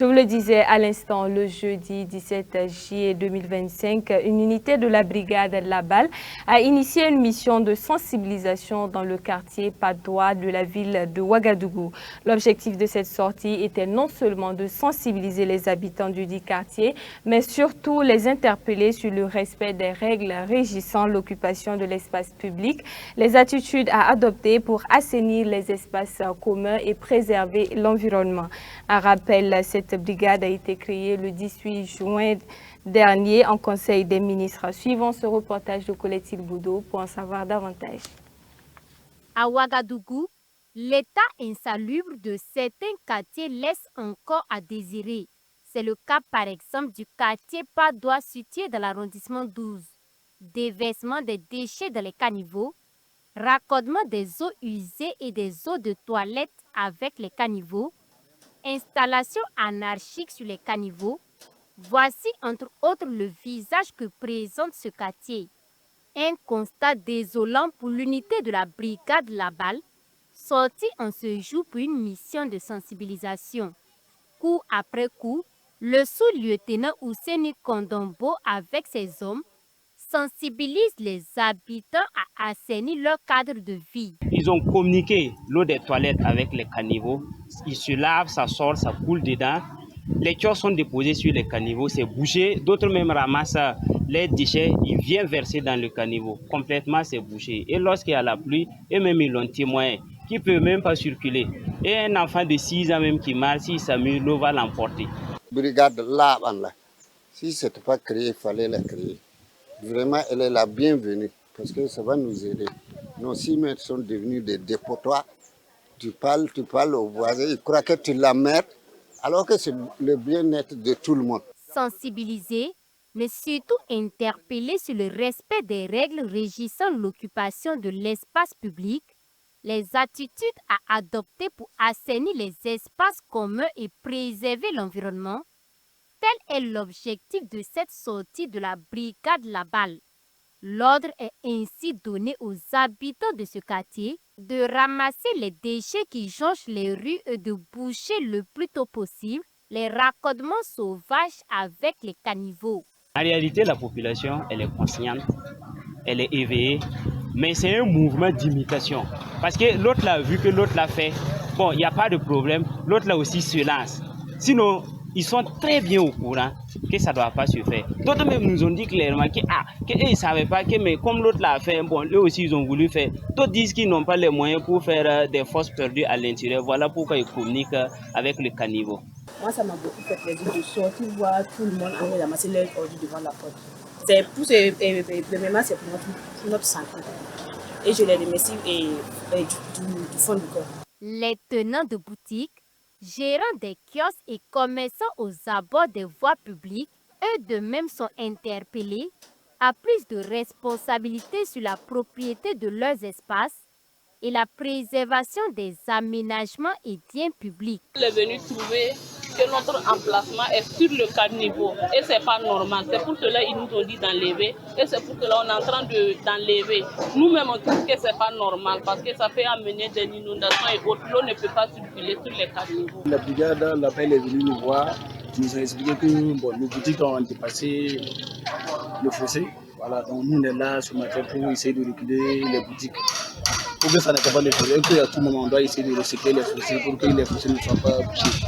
Je vous le disais à l'instant, le jeudi 17 juillet 2025, une unité de la brigade Labal a initié une mission de sensibilisation dans le quartier Padoua de la ville de Ouagadougou. L'objectif de cette sortie était non seulement de sensibiliser les habitants du dit quartier, mais surtout les interpeller sur le respect des règles régissant l'occupation de l'espace public, les attitudes à adopter pour assainir les espaces communs et préserver l'environnement. Un rappel, cette brigade a été créée le 18 juin dernier en Conseil des ministres. Suivons ce reportage de Colette Boudot pour en savoir davantage. À Ouagadougou, l'état insalubre de certains quartiers laisse encore à désirer. C'est le cas par exemple du quartier Padoua situé dans l'arrondissement 12. Déversement des déchets dans les caniveaux, raccordement des eaux usées et des eaux de toilette avec les caniveaux, installation anarchique sur les caniveaux, voici entre autres le visage que présente ce quartier. Un constat désolant pour l'unité de la brigade Labal, sortie en ce jour pour une mission de sensibilisation. Coup après coup, le sous-lieutenant Ouseni Kondombo avec ses hommes sensibilise les habitants à assainir leur cadre de vie. Ils ont communiqué l'eau des toilettes avec les caniveaux. Ils se lavent, ça sort, ça coule dedans. Les tuyaux sont déposés sur les caniveaux, c'est bouché. D'autres même ramassent les déchets, ils viennent verser dans le caniveau. Complètement, c'est bouché. Et lorsqu'il y a la pluie, eux-mêmes ils l'ont témoigné, qui ne peut même pas circuler. Et un enfant de 6 ans même qui marche, s'il s'amuse, l'eau va l'emporter. Brigade là, si ce n'était pas créé, il fallait la créer. Vraiment, elle est la bienvenue parce que ça va nous aider. Nos 6 mètres sont devenus des dépotoirs. Tu parles aux voisins, ils croient que tu l'emmerdes, alors que c'est le bien-être de tout le monde. Sensibiliser, mais surtout interpeller sur le respect des règles régissant l'occupation de l'espace public, les attitudes à adopter pour assainir les espaces communs et préserver l'environnement. Tel est l'objectif de cette sortie de la brigade Labal. L'ordre est ainsi donné aux habitants de ce quartier de ramasser les déchets qui jonchent les rues et de boucher le plus tôt possible les raccordements sauvages avec les caniveaux. En réalité, la population, elle est consciente, elle est éveillée, mais c'est un mouvement d'imitation. Parce que l'autre l'a vu que l'autre l'a fait, bon, il n'y a pas de problème, l'autre là aussi se lance. Sinon, ils sont très bien au courant que ça ne doit pas se faire. D'autres même nous ont dit clairement qu'ils ne savaient pas que, mais comme l'autre l'a fait, bon, eux aussi ils ont voulu faire. D'autres disent qu'ils n'ont pas les moyens pour faire des fosses perdues à l'intérieur. Voilà pourquoi ils communiquent avec le caniveau. Moi, ça m'a beaucoup fait plaisir de sortir voir tout le monde aller ramasser leurs ordures devant la porte. C'est pour premièrement, c'est pour notre santé. Et je les remercie du fond du corps. Les tenants de boutiques, gérants des kiosques et commerçants aux abords des voies publiques, eux de même sont interpellés à plus de responsabilités sur la propriété de leurs espaces et la préservation des aménagements et biens publics. On est venu trouver que notre emplacement est sur le caniveau et ce n'est pas normal. C'est pour cela qu'ils nous ont dit d'enlever et c'est pour cela qu'on est en train d'enlever. Nous-mêmes on trouve que ce n'est pas normal parce que ça fait amener des inondations et autres. L'eau ne peut pas circuler sur les caniveaux. La brigade Label est venue nous voir, nous a expliqué que nos boutiques ont dépassé le fossé. Voilà, donc nous on est là ce matin pour essayer de reculer les boutiques. Pour que ça n'ait pas de problème, qu'à tout moment on doit essayer de recycler les fossés pour que les fossés ne soient pas bouchés.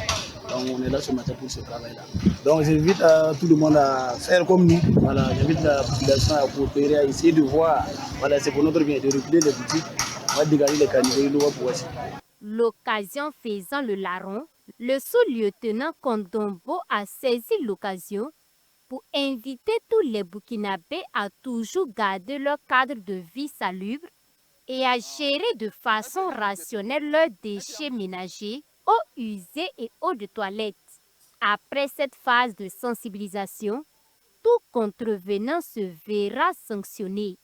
Donc on est là ce matin pour ce travail-là. Donc j'invite tout le monde à faire comme nous. Voilà, j'invite la population à coopérer, à essayer de voir. Voilà, c'est pour notre bien de reculer les boutiques, on va dégager les caniveaux et l'eau va pouvoir. L'occasion faisant le larron, le sous-lieutenant Kondombo a saisi l'occasion pour inviter tous les Burkinabés à toujours garder leur cadre de vie salubre et à gérer de façon rationnelle leurs déchets ménagers, eau usée et eau de toilette. Après cette phase de sensibilisation, tout contrevenant se verra sanctionné.